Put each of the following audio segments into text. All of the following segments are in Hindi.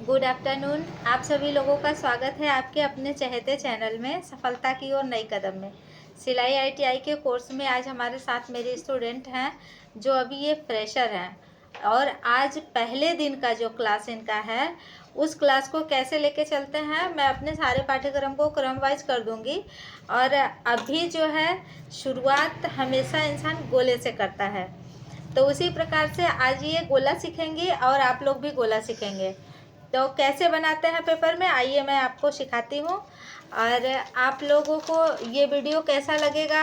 Good afternoon. आप सभी लोगों का स्वागत है आपके अपने चहेते चैनल में सफलता की ओर नई कदम में। सिलाई ITI के कोर्स में आज हमारे साथ मेरे स्टूडेंट हैं जो अभी ये फ्रेशर हैं और आज पहले दिन का जो क्लास इनका है उस क्लास को कैसे लेके चलते हैं मैं अपने सारे पाठ्यक्रम को क्रम वाइज कर दूंगी। और अभी जो है शुरुआत हमेशा इंसान गोले से करता है, तो उसी प्रकार से आज ये गोला सीखेंगी और आप लोग भी गोला सीखेंगे। तो कैसे बनाते हैं पेपर में, आइए मैं आपको सिखाती हूँ। और आप लोगों को ये वीडियो कैसा लगेगा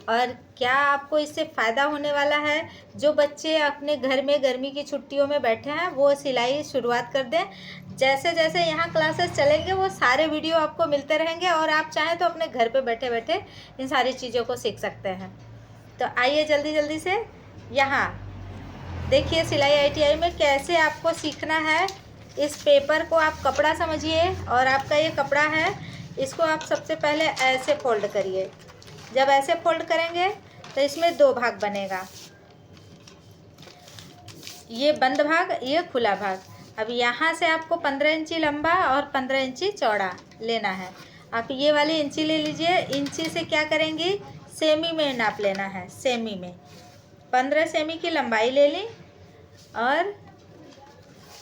और क्या आपको इससे फ़ायदा होने वाला है। जो बच्चे अपने घर में गर्मी की छुट्टियों में बैठे हैं वो सिलाई शुरुआत कर दें। जैसे जैसे यहाँ क्लासेस चलेंगे वो सारे वीडियो आपको मिलते रहेंगे और आप चाहें तो अपने घर पे बैठे बैठे इन सारी चीज़ों को सीख सकते हैं। तो आइए जल्दी जल्दी से यहाँ देखिए सिलाई ITI में कैसे आपको सीखना है। इस पेपर को आप कपड़ा समझिए और आपका ये कपड़ा है, इसको आप सबसे पहले ऐसे फोल्ड करिए। जब ऐसे फोल्ड करेंगे तो इसमें दो भाग बनेगा, ये बंद भाग, ये खुला भाग। अब यहाँ से आपको 15 इंची लंबा और 15 इंची चौड़ा लेना है। आप ये वाली इंची ले लीजिए। इंची से क्या करेंगी, सेमी में नाप लेना है। सेमी में 15 सेमी की लंबाई ले ली और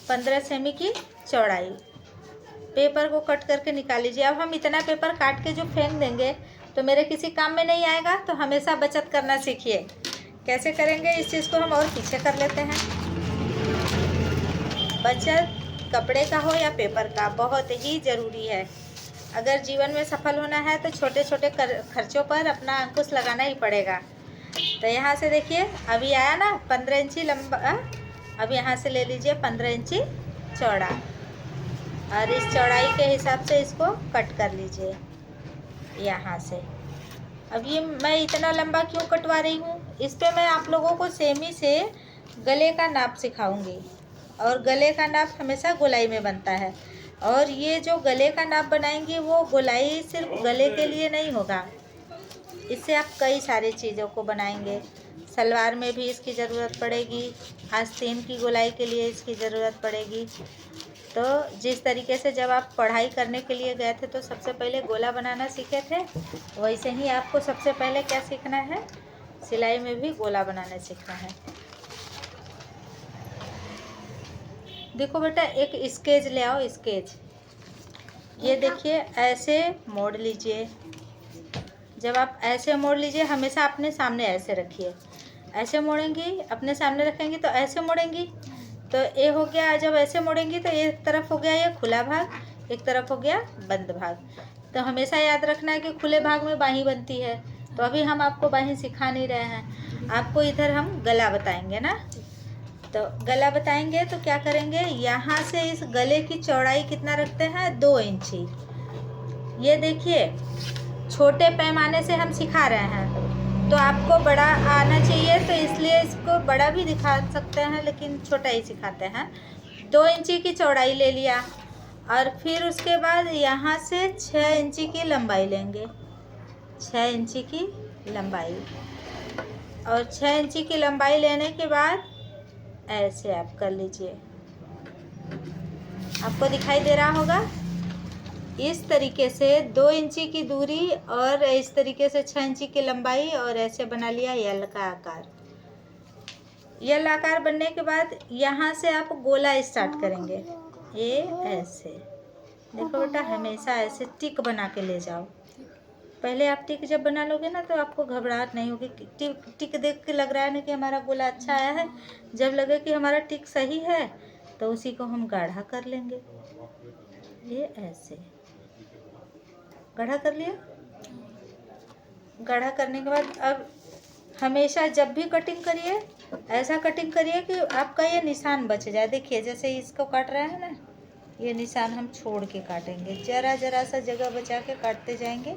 15 सेमी की चौड़ाई। पेपर को कट करके निकाल लीजिए। अब हम इतना पेपर काट के जो फेंक देंगे तो मेरे किसी काम में नहीं आएगा, तो हमेशा बचत करना सीखिए। कैसे करेंगे इस चीज़ को हम और पीछे कर लेते हैं। बचत कपड़े का हो या पेपर का बहुत ही ज़रूरी है। अगर जीवन में सफल होना है तो छोटे छोटे खर्चों पर अपना अंकुश लगाना ही पड़ेगा। तो यहाँ से देखिए अभी आया ना 15 इंची लंबा। अब यहाँ से ले लीजिए 15 इंची चौड़ा और इस चौड़ाई के हिसाब से इसको कट कर लीजिए यहाँ से। अब ये मैं इतना लंबा क्यों कटवा रही हूँ, इस पे मैं आप लोगों को सेमी से गले का नाप सिखाऊंगी और गले का नाप हमेशा गोलाई में बनता है। और ये जो गले का नाप बनाएंगी वो गोलाई सिर्फ गले के लिए नहीं होगा, इससे आप कई सारी चीज़ों को बनाएंगे। सलवार में भी इसकी ज़रूरत पड़ेगी, आस्तीन की गोलाई के लिए इसकी ज़रूरत पड़ेगी। तो जिस तरीके से जब आप पढ़ाई करने के लिए गए थे तो सबसे पहले गोला बनाना सीखे थे, वैसे ही आपको सबसे पहले क्या सीखना है, सिलाई में भी गोला बनाना सीखना है। देखो बेटा एक स्केच ले आओ, स्केच। ये देखिए ऐसे मोड़ लीजिए। जब आप ऐसे मोड़ लीजिए, हमेशा अपने सामने ऐसे रखिए। ऐसे मोड़ेंगी, अपने सामने रखेंगी तो ऐसे मोड़ेंगी, तो ये हो गया। जब ऐसे मोड़ेंगी तो एक तरफ हो गया ये खुला भाग, एक तरफ हो गया बंद भाग। तो हमेशा याद रखना है कि खुले भाग में बाहीं बनती है। तो अभी हम आपको बाहीं सिखा नहीं रहे हैं, आपको इधर हम गला बताएंगे ना। तो गला बताएंगे तो क्या करेंगे, यहाँ से इस गले की चौड़ाई कितना रखते हैं, 2 इंची। ये देखिए छोटे पैमाने से हम सिखा रहे हैं, तो आपको बड़ा आना चाहिए, तो इसलिए इसको बड़ा भी दिखा सकते हैं लेकिन छोटा ही सिखाते हैं। 2 इंची की चौड़ाई ले लिया और फिर उसके बाद यहाँ से 6 इंची की लंबाई लेंगे। 6 इंची की लंबाई, और 6 इंची की लंबाई लेने के बाद ऐसे आप कर लीजिए। आपको दिखाई दे रहा होगा इस तरीके से 2 इंची की दूरी और इस तरीके से 6 इंची की लंबाई, और ऐसे बना लिया यल का आकार। यल आकार बनने के बाद यहाँ से आप गोला स्टार्ट करेंगे। ये ऐसे देखो बेटा, हमेशा ऐसे टिक बना के ले जाओ। पहले आप टिक जब बना लोगे ना तो आपको घबराहट नहीं होगी। टिक देख के लग रहा है ना कि हमारा गोला अच्छा आया है। जब लगे कि हमारा टिक सही है तो उसी को हम गाढ़ा कर लेंगे। ये ऐसे गाढ़ा कर लिया। गाढ़ा करने के बाद अब हमेशा जब भी कटिंग करिए ऐसा कटिंग करिए कि आपका ये निशान बच जाए। देखिए जैसे इसको काट रहे हैं ना, ये निशान हम छोड़ के काटेंगे। जरा जरा सा जगह बचा के काटते जाएंगे,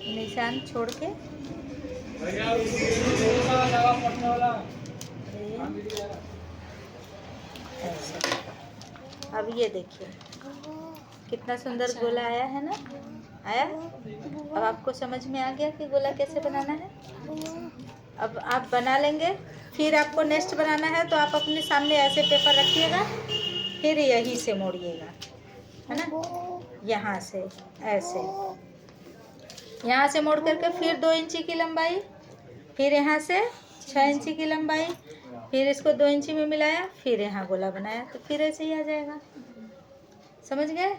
निशान छोड़ के। ऐसे अब ये देखिए कितना सुंदर गोला आया है ना, आया। अब आपको समझ में आ गया कि गोला कैसे बनाना है। अब आप बना लेंगे, फिर आपको नेक्स्ट बनाना है तो आप अपने सामने ऐसे पेपर रखिएगा फिर यही से मोड़िएगा, है ना, यहाँ से ऐसे, यहाँ से मोड़ करके फिर 2 इंची की लंबाई, फिर यहाँ से 6 इंची की लंबाई, फिर इसको 2 इंची में मिलाया, फिर यहाँ गोला बनाया, तो फिर ऐसे ही आ जाएगा। समझ गए?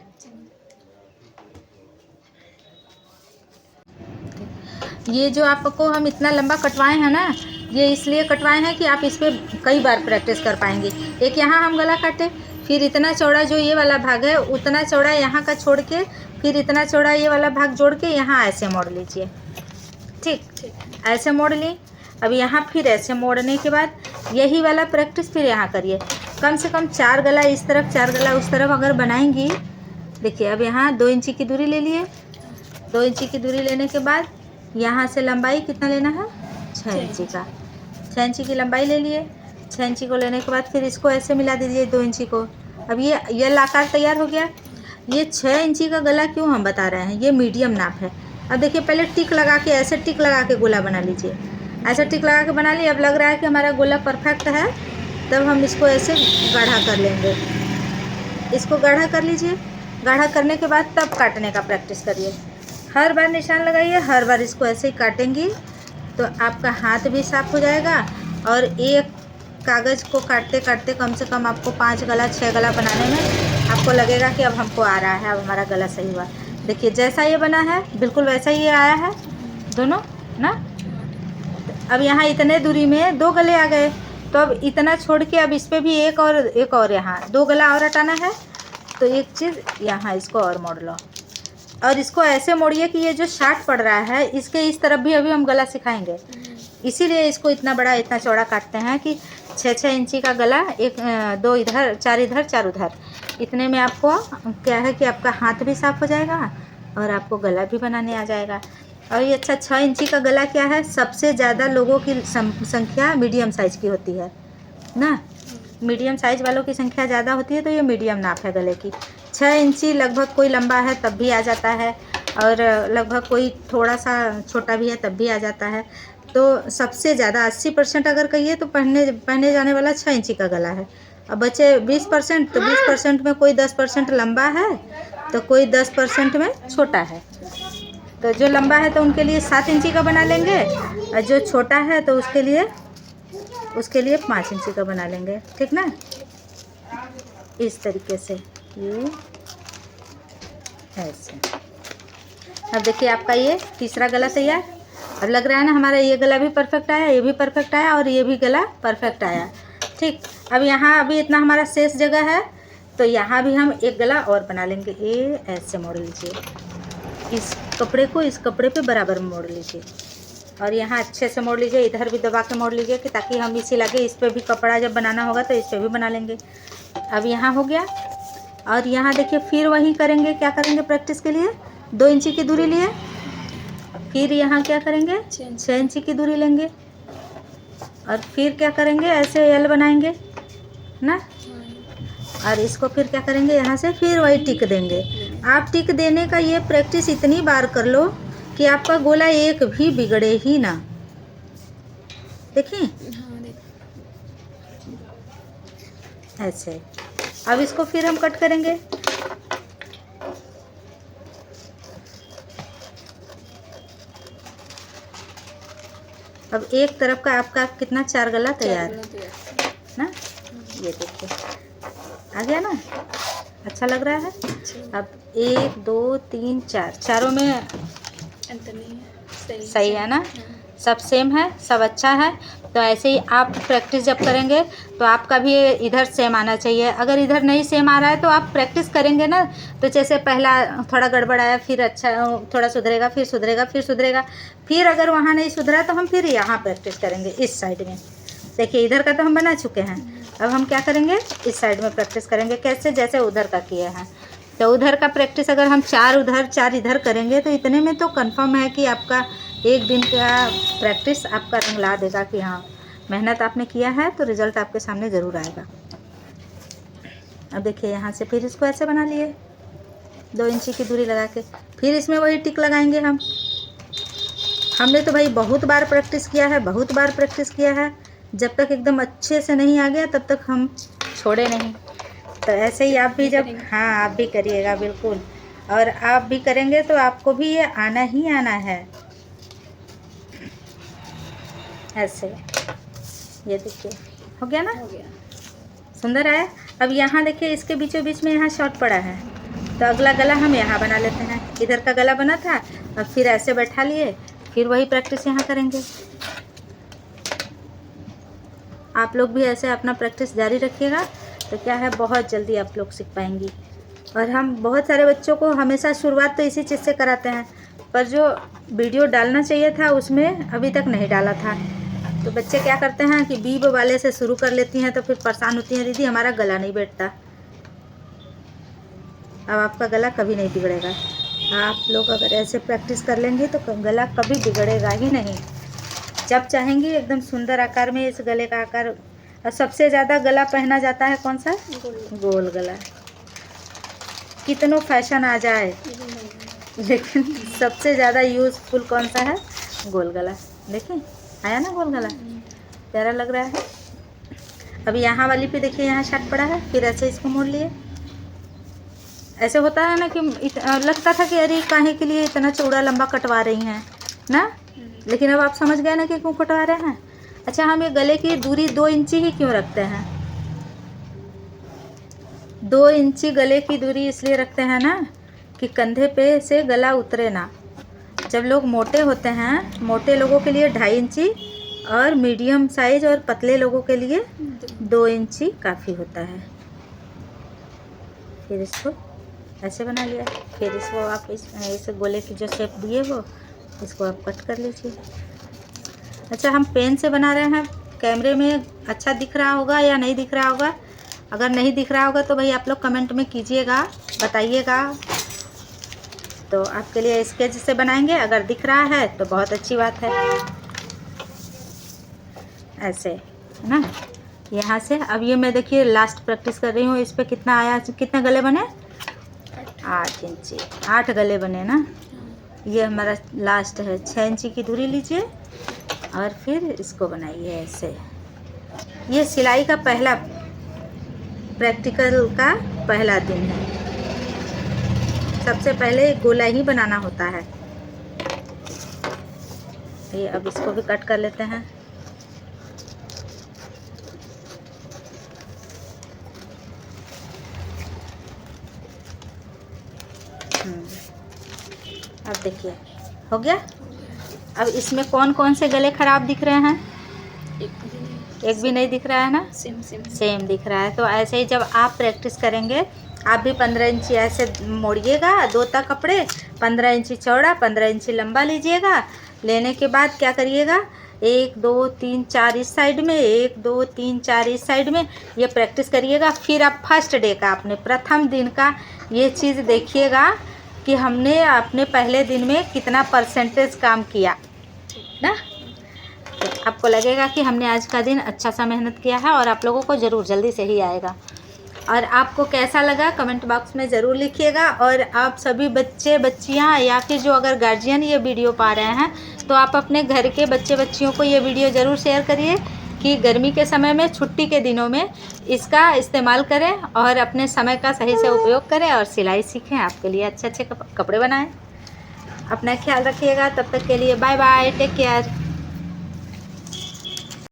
ये जो आपको हम इतना लंबा कटवाए हैं ना, ये इसलिए कटवाए हैं कि आप इस पर कई बार प्रैक्टिस कर पाएंगे। एक यहाँ हम गला काटे, फिर इतना चौड़ा जो ये वाला भाग है उतना चौड़ा यहाँ का छोड़ के, फिर इतना चौड़ा ये वाला भाग जोड़ के यहाँ ऐसे मोड़ लीजिए। ठीक, ऐसे मोड़ ली। अब यहाँ फिर ऐसे मोड़ने के बाद यही वाला प्रैक्टिस फिर यहाँ करिए। कम से कम 4 गला इस तरफ, 4 गला उस तरफ अगर बनाएंगी। देखिए अब यहाँ 2 इंची की दूरी ले लिए। 2 इंची की दूरी लेने के बाद यहाँ से लंबाई कितना लेना है, 6 इंची का। 6 इंची की लंबाई ले लिए। 6 इंची को लेने के बाद फिर इसको ऐसे मिला दीजिए 2 इंची को। अब ये आकार तैयार हो गया। ये 6 इंची का गला क्यों हम बता रहे हैं, ये मीडियम नाप है। अब देखिए पहले टिक लगा के, ऐसे टिक लगा के गोला बना लीजिए। ऐसे टिक लगा के बना लिए। अब लग रहा है कि हमारा गोला परफेक्ट है, तब हम इसको ऐसे गाढ़ा कर लेंगे। इसको गाढ़ा कर लीजिए। गाढ़ा करने के बाद तब काटने का प्रैक्टिस करिए। हर बार निशान लगाइए, हर बार इसको ऐसे ही काटेंगी तो आपका हाथ भी साफ हो जाएगा। और एक कागज़ को काटते काटते कम से कम आपको 5 गला 6 गला बनाने में आपको लगेगा कि अब हमको आ रहा है, अब हमारा गला सही हुआ। देखिए जैसा ये बना है बिल्कुल वैसा ही ये आया है दोनों ना। अब यहाँ इतने दूरी में 2 गले आ गए, तो अब इतना छोड़ के अब इस पर भी एक और यहाँ 2 गला और हटाना है। तो एक चीज़ यहाँ इसको और मोड़ लो, और इसको ऐसे मोड़िए कि ये जो शार्ट पड़ रहा है इसके इस तरफ भी अभी हम गला सिखाएंगे। इसीलिए इसको इतना बड़ा इतना चौड़ा काटते हैं कि 6-6 इंची का गला, 2 इधर 4 इधर 4 उधर। इतने में आपको क्या है कि आपका हाथ भी साफ हो जाएगा और आपको गला भी बनाने आ जाएगा। और ये अच्छा 6 इंची का गला क्या है, सबसे ज़्यादा लोगों की संख्या मीडियम साइज़ की होती है ना। मीडियम साइज़ वालों की संख्या ज़्यादा होती है, तो ये मीडियम नाप है गले की। 6 इंची लगभग कोई लंबा है तब भी आ जाता है, और लगभग कोई थोड़ा सा छोटा भी है तब भी आ जाता है। तो सबसे ज़्यादा 80% अगर कहिए तो पहने जाने वाला 6 इंची का गला है। अब बचे 20%, तो 20% में कोई 10% लंबा है तो कोई 10% में छोटा है। तो जो लंबा है तो उनके लिए 7 इंची का बना लेंगे, और जो छोटा है तो उसके लिए 5 इंची का बना लेंगे। ठीक ना, इस तरीके से ये ऐसे। अब देखिए आपका ये तीसरा गला तैयार। और लग रहा है ना हमारा ये गला भी परफेक्ट आया, ये भी परफेक्ट आया और ये भी गला परफेक्ट आया। ठीक, अब यहाँ अभी इतना हमारा शेष जगह है, तो यहाँ भी हम एक गला और बना लेंगे। ये ऐसे मोड़ लीजिए, इस कपड़े को इस कपड़े पे बराबर मोड़ लीजिए, और यहाँ अच्छे से मोड़ लीजिए। इधर भी दबा के मोड़ लीजिए कि ताकि हम इसी लगे इस पर भी कपड़ा जब बनाना होगा तो इस पर भी बना लेंगे। अब यहाँ हो गया। और यहाँ देखिए फिर वही करेंगे, क्या करेंगे प्रैक्टिस के लिए, 2 इंची की दूरी लिए, फिर यहाँ क्या करेंगे 6 इंची की दूरी लेंगे, और फिर क्या करेंगे ऐसे एल बनाएंगे ना। और इसको फिर क्या करेंगे, यहाँ से फिर वही टिक देंगे। आप टिक देने का ये प्रैक्टिस इतनी बार कर लो कि आपका गोला एक भी बिगड़े ही ना। देखिए ऐसे। अब इसको फिर हम कट करेंगे। अब एक तरफ का आपका कितना 4 गला तैयार ना। ये देखिए आ गया ना, अच्छा लग रहा है। अब 1 2 3 4 चारों में अंतर नहीं है, सही है ना, सब सेम है, सब अच्छा है। तो ऐसे ही आप प्रैक्टिस जब करेंगे तो आपका भी इधर सेम आना चाहिए। अगर इधर नहीं सेम आ रहा है तो आप प्रैक्टिस करेंगे ना, तो जैसे पहला थोड़ा गड़बड़ आया, फिर अच्छा थोड़ा सुधरेगा, फिर सुधरेगा, फिर सुधरेगा, फिर अगर वहाँ नहीं सुधरा तो हम फिर यहाँ प्रैक्टिस करेंगे इस साइड में। देखिए इधर का तो हम बना चुके हैं, अब हम क्या करेंगे इस साइड में प्रैक्टिस करेंगे। कैसे, जैसे उधर का किए हैं। तो उधर का प्रैक्टिस अगर हम 4 उधर 4 इधर करेंगे तो इतने में तो कंफर्म है कि आपका एक दिन का प्रैक्टिस आपका रंग ला देगा कि हाँ मेहनत आपने किया है, तो रिज़ल्ट आपके सामने ज़रूर आएगा। अब देखिए यहाँ से फिर इसको ऐसे बना लिए 2 इंची की दूरी लगा के, फिर इसमें वही टिक लगाएंगे हम। हमने तो भाई बहुत बार प्रैक्टिस किया है, बहुत बार प्रैक्टिस किया है। जब तक एकदम अच्छे से नहीं आ गया तब तक हम छोड़े नहीं। तो ऐसे ही आप भी जब, हाँ आप भी करिएगा बिल्कुल, और आप भी करेंगे तो आपको भी ये आना ही आना है। ऐसे ये देखिए हो गया ना, हो गया। सुंदर आया। अब यहाँ देखिए इसके बीचों बीच में यहाँ शॉर्ट पड़ा है, तो अगला गला हम यहाँ बना लेते हैं। इधर का गला बना था, अब फिर ऐसे बैठा लिए, फिर वही प्रैक्टिस यहाँ करेंगे। आप लोग भी ऐसे अपना प्रैक्टिस जारी रखिएगा, तो क्या है बहुत जल्दी आप लोग सीख पाएंगी। और हम बहुत सारे बच्चों को हमेशा शुरुआत तो इसी चीज़ से कराते हैं, पर जो वीडियो डालना चाहिए था उसमें अभी तक नहीं डाला था। तो बच्चे क्या करते हैं कि बीब वाले से शुरू कर लेती हैं, तो फिर परेशान होती हैं, दीदी हमारा गला नहीं बैठता। अब आपका गला कभी नहीं बिगड़ेगा। आप लोग अगर ऐसे प्रैक्टिस कर लेंगे तो गला कभी बिगड़ेगा ही नहीं। जब चाहेंगे एकदम सुंदर आकार में इस गले का आकार। और सबसे ज़्यादा गला पहना जाता है कौन सा? गोल गला। कितनों फैशन आ जाए लेकिन सबसे ज़्यादा यूज़फुल कौन सा है? गोल गला। देखिए आया ना गोल गला, प्यारा लग रहा है। अभी यहाँ वाली पे देखिए यहाँ शर्ट पड़ा है, फिर ऐसे इसको मोड़ लिए। ऐसे होता है ना कि लगता था कि अरे काहे के लिए इतना चौड़ा लंबा कटवा रही हैं ना, लेकिन अब आप समझ गए ना कि क्यों कटवा रहे हैं। अच्छा, हम ये गले की दूरी 2 इंची ही क्यों रखते हैं? 2 इंची गले की दूरी इसलिए रखते हैं ना कि कंधे पे से गला उतरे ना। जब लोग मोटे होते हैं, मोटे लोगों के लिए 2.5 इंची, और मीडियम साइज और पतले लोगों के लिए 2 इंची काफ़ी होता है। फिर इसको ऐसे बना लिया, फिर इसको आप इस गोले की जो शेप दिए वो इसको आप कट कर लीजिए। अच्छा, हम पेन से बना रहे हैं, कैमरे में अच्छा दिख रहा होगा या नहीं दिख रहा होगा? अगर नहीं दिख रहा होगा तो भाई आप लोग कमेंट में कीजिएगा, बताइएगा। तो आपके लिए स्केच से बनाएंगे, अगर दिख रहा है तो बहुत अच्छी बात है। ऐसे है ना, यहाँ से। अब ये मैं देखिए लास्ट प्रैक्टिस कर रही हूँ। इस पर कितना आया, कितने गले बने? 8 इंची, 8 गले बने ना। ये हमारा लास्ट है। 6 इंची की दूरी लीजिए और फिर इसको बनाइए ऐसे। ये सिलाई का पहला प्रैक्टिकल का पहला दिन है। सबसे पहले गोला ही बनाना होता है। ये अब इसको भी कट कर लेते हैं। अब देखिए हो गया। अब इसमें कौन कौन से गले खराब दिख रहे हैं? एक भी नहीं दिख रहा है ना, सेम दिख रहा है। तो ऐसे ही जब आप प्रैक्टिस करेंगे, आप भी 15 इंची ऐसे मोड़िएगा, 2 तक कपड़े 15 इंची चौड़ा 15 इंची लंबा लीजिएगा। लेने के बाद क्या करिएगा, 1 2 3 4 इस साइड में, 1 2 3 4 इस साइड में, ये प्रैक्टिस करिएगा। फिर आप फर्स्ट डे का, अपने प्रथम दिन का ये चीज़ देखिएगा कि हमने अपने पहले दिन में कितना परसेंटेज काम किया ना। तो आपको लगेगा कि हमने आज का दिन अच्छा सा मेहनत किया है, और आप लोगों को ज़रूर जल्दी से ही आएगा। और आपको कैसा लगा कमेंट बॉक्स में ज़रूर लिखिएगा। और आप सभी बच्चे बच्चियां या फिर जो अगर गार्जियन ये वीडियो पा रहे हैं, तो आप अपने घर के बच्चे बच्चियों को ये वीडियो ज़रूर शेयर करिए कि गर्मी के समय में, छुट्टी के दिनों में इसका इस्तेमाल करें और अपने समय का सही से उपयोग करें और सिलाई सीखें। आपके लिए अच्छे अच्छे कपड़े बनाएं। अपना ख्याल रखिएगा। तब तक के लिए बाय बाय, टेक केयर।